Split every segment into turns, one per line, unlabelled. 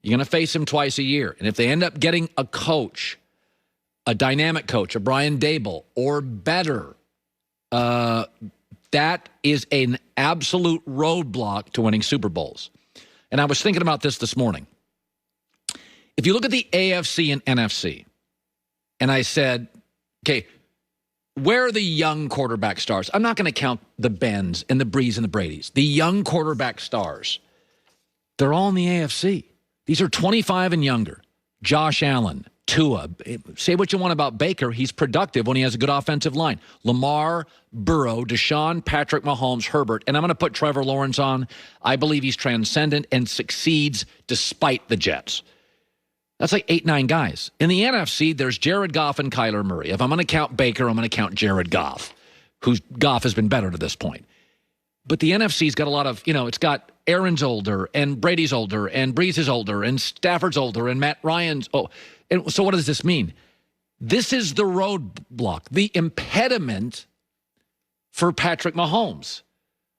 You're going to face him twice a year. And if they end up getting a coach, a dynamic coach, a Brian Daboll, or better, that is an absolute roadblock to winning Super Bowls. And I was thinking about this morning. If you look at the AFC and NFC, and I said, okay, where are the young quarterback stars? I'm not going to count the Bens and the Brees and the Bradys. The young quarterback stars, they're all in the AFC. These are 25 and younger. Josh Allen, Tua. Say what you want about Baker. He's productive when he has a good offensive line. Lamar, Burrow, Deshaun, Patrick Mahomes, Herbert. And I'm going to put Trevor Lawrence on. I believe he's transcendent and succeeds despite the Jets. That's like 8, 9 guys. In the NFC, there's Jared Goff and Kyler Murray. If I'm going to count Baker, I'm going to count Jared Goff, whose Goff has been better to this point. But the NFC's got a lot of, it's got Aaron's older, and Brady's older, and Brees is older, and Stafford's older, and Matt Ryan's. And so what does this mean? This is the roadblock, the impediment for Patrick Mahomes.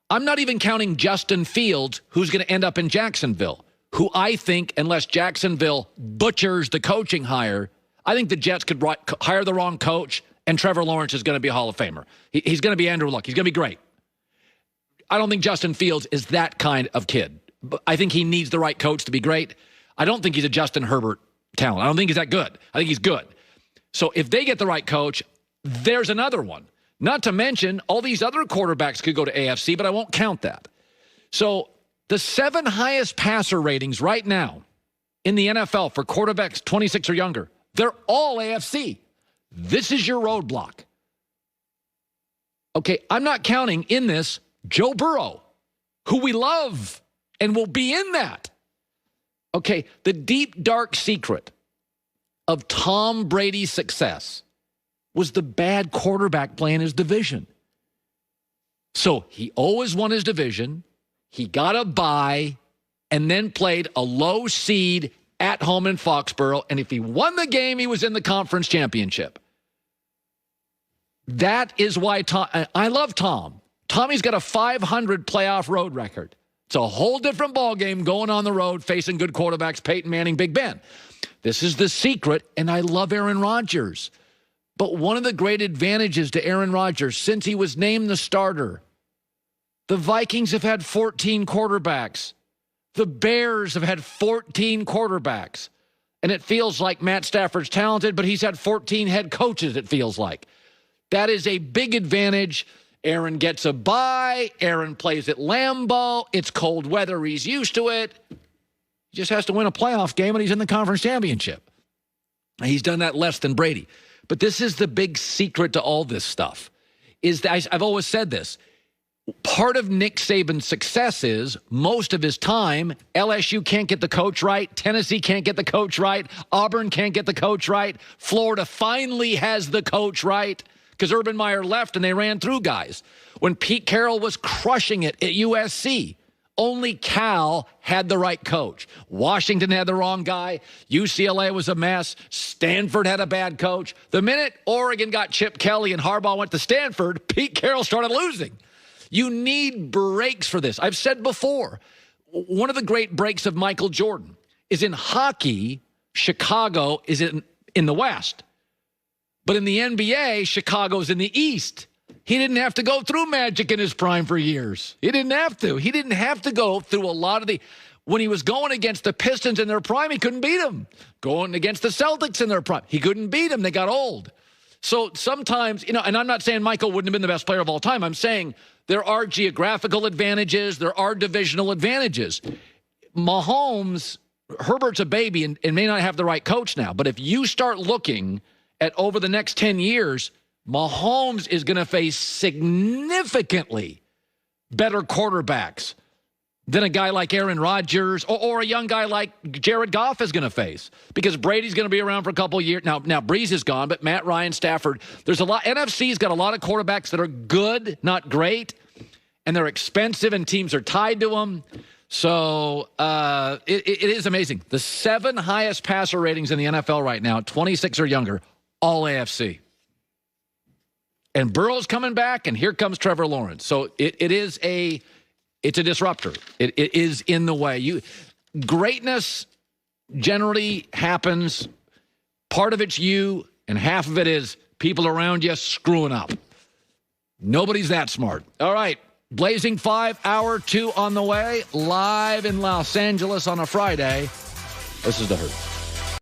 I'm not even counting Justin Fields, who's going to end up in Jacksonville, who I think, unless Jacksonville butchers the coaching hire, I think the Jets could hire the wrong coach, and Trevor Lawrence is going to be a Hall of Famer. He's going to be Andrew Luck. He's going to be great. I don't think Justin Fields is that kind of kid. I think he needs the right coach to be great. I don't think he's a Justin Herbert talent. I don't think he's that good. I think he's good. So if they get the right coach, there's another one. Not to mention, all these other quarterbacks could go to AFC, but I won't count that. So the 7 highest passer ratings right now in the NFL for quarterbacks 26 or younger, they're all AFC. This is your roadblock. Okay, I'm not counting in this Joe Burrow, who we love and will be in that. Okay, the deep, dark secret of Tom Brady's success was the bad quarterback play in his division. So he always won his division. He got a bye and then played a low seed at home in Foxborough. And if he won the game, he was in the conference championship. That is why I love Tom. Tommy's got a 500 playoff road record. It's a whole different ballgame going on the road, facing good quarterbacks, Peyton Manning, Big Ben. This is the secret, and I love Aaron Rodgers. But one of the great advantages to Aaron Rodgers, since he was named the starter, the Vikings have had 14 quarterbacks. The Bears have had 14 quarterbacks. And it feels like Matt Stafford's talented, but he's had 14 head coaches, it feels like. That is a big advantage. Aaron gets a bye. Aaron plays at Lambeau. It's cold weather. He's used to it. He just has to win a playoff game, and he's in the conference championship. He's done that less than Brady. But this is the big secret to all this stuff, is that I've always said this. Part of Nick Saban's success is most of his time, LSU can't get the coach right. Tennessee can't get the coach right. Auburn can't get the coach right. Florida finally has the coach right, because Urban Meyer left and they ran through guys. When Pete Carroll was crushing it at USC, only Cal had the right coach. Washington had the wrong guy. UCLA was a mess. Stanford had a bad coach. The minute Oregon got Chip Kelly and Harbaugh went to Stanford, Pete Carroll started losing. You need breaks for this. I've said before, one of the great breaks of Michael Jordan is in hockey, Chicago is in the West. But in the NBA, Chicago's in the East. He didn't have to go through Magic in his prime for years. He didn't have to. He didn't have to go through a lot of when he was going against the Pistons in their prime, he couldn't beat them. Going against the Celtics in their prime, he couldn't beat them. They got old. So sometimes, and I'm not saying Michael wouldn't have been the best player of all time. I'm saying there are geographical advantages. There are divisional advantages. Mahomes, Herbert's a baby and may not have the right coach now. But if you start looking at over the next 10 years, Mahomes is going to face significantly better quarterbacks than a guy like Aaron Rodgers or a young guy like Jared Goff is going to face, because Brady's going to be around for a couple of years. Now Brees is gone, but Matt Ryan, Stafford, there's a lot. NFC's got a lot of quarterbacks that are good, not great, and they're expensive, and teams are tied to them. So it is amazing. The 7 highest passer ratings in the NFL right now, 26 or younger, all AFC. And Burrow's coming back, and here comes Trevor Lawrence. So it's a disruptor. It is in the way. Greatness generally happens. Part of it's you, and half of it is people around you screwing up. Nobody's that smart. All right. Blazing 5, hour 2 on the way, live in Los Angeles on a Friday. This is The Herd.